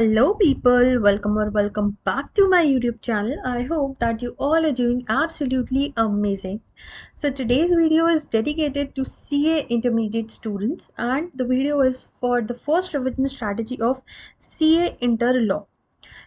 Hello people, welcome back to my YouTube channel. I hope that you all are doing absolutely amazing. So today's video is dedicated to CA intermediate students and the video is for the first revision strategy of CA Inter Law.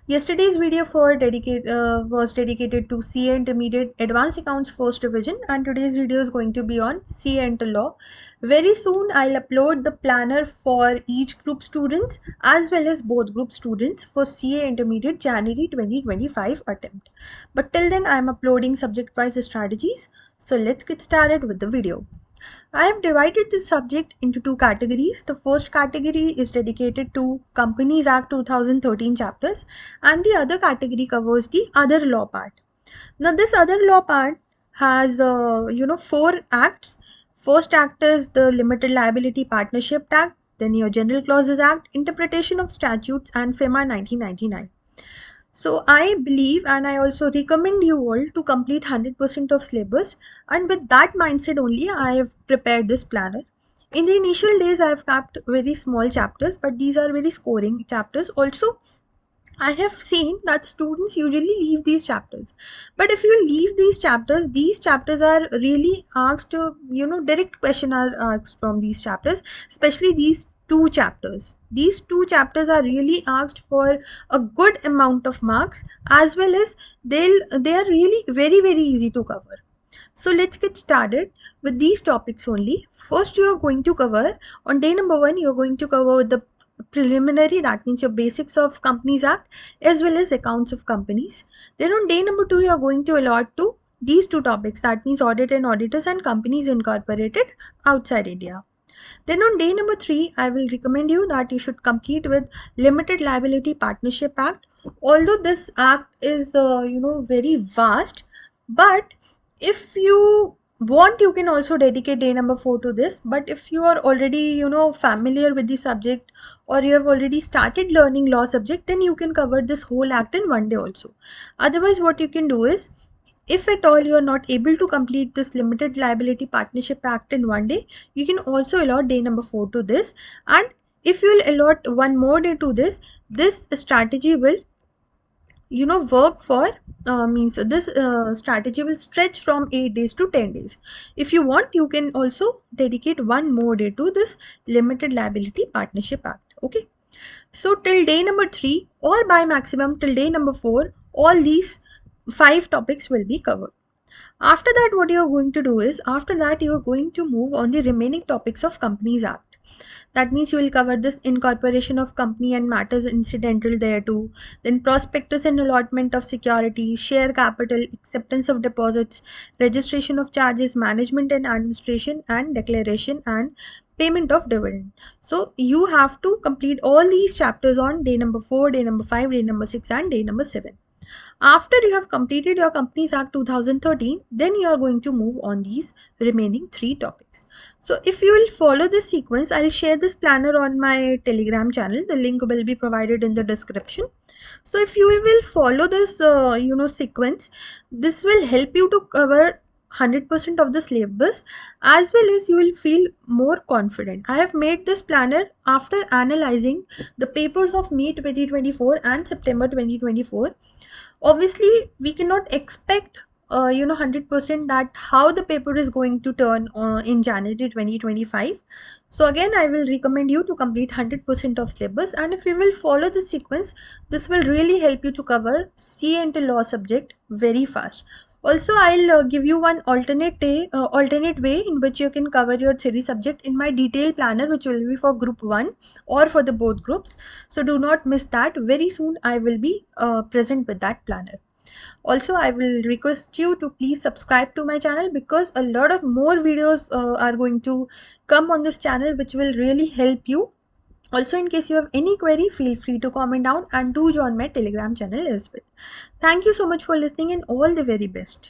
Yesterday's video was dedicated to CA Intermediate Advanced Accounts First Revision, and today's video is going to be on CA Inter Law. Very soon I'll upload the planner for each group students as well as both group students for CA Intermediate January 2025 attempt. But till then I'm uploading subject wise strategies. So let's get started with the video. I have divided this subject into two categories. The first category is dedicated to Companies Act 2013 chapters and the other category covers the other law part. Now this other law part has four acts. First act is the Limited Liability Partnership Act, then your General Clauses Act, Interpretation of Statutes and FEMA 1999. So I believe and I also recommend you all to complete 100% of syllabus, and with that mindset only I have prepared this planner. In the initial days I have kept very small chapters, but these are very scoring chapters. Also I have seen that students usually leave these chapters, but if you leave these chapters are really asked direct question are asked from these chapters, especially these two chapters. These two chapters are really asked for a good amount of marks, as well as they are really very easy to cover. So let's get started with these topics only. First you are going to cover on day number 1, you are going to cover the preliminary, that means your basics of Companies Act as well as accounts of companies. Then on day number 2 you are going to allot to these two topics, that means audit and auditors and companies incorporated outside India. Then on day number 3 I will recommend you that you should complete with Limited Liability Partnership Act. Although this act is very vast, but if you want you can also dedicate day number 4 to this. But if you are already familiar with the subject, or you have already started learning law subject, then you can cover this whole act in one day also. Otherwise what you can do is, if at all you are not able to complete this Limited Liability Partnership Act in one day, you can also allot day number 4 to this. And if you will allot one more day to this strategy will work for means this strategy will stretch from 8 days to 10 days. If you want you can also dedicate one more day to this Limited Liability Partnership Act. Okay, so till day number 3 or by maximum till day number 4, all these 5 topics will be covered. After that what you are going to do is, after that you are going to move on the remaining topics of Companies Act. That means you will cover this incorporation of company and matters incidental thereto, then prospectus and allotment of securities, share capital, acceptance of deposits, registration of charges, management and administration, and declaration and payment of dividend. So you have to complete all these chapters on day number 4, day number 5, day number 6 and day number 7. After you have completed your Companies Act 2013, then you are going to move on these remaining 3 topics. So if you will follow this sequence, I'll share this planner on my Telegram channel. The link will be provided in the description. So if you will follow this sequence, this will help you to cover 100% of the syllabus, as well as you will feel more confident. I have made this planner after analyzing the papers of May 2024 and September 2024. Obviously we cannot expect 100% that how the paper is going to turn in January 2025. So again I will recommend you to complete 100% of syllabus, and if you will follow the sequence, this will really help you to cover CA Inter Law subject very fast. Also I'll give you one alternate way in which you can cover your theory subject in my detailed planner, which will be for group 1 or for the both groups. So do not miss that. Very soon I will be present with that planner. Also I will request you to please subscribe to my channel, because a lot of more videos are going to come on this channel which will really help you. Also, in case you have any query, feel free to comment down and do join my Telegram channel as well. Thank you so much for listening and all the very best.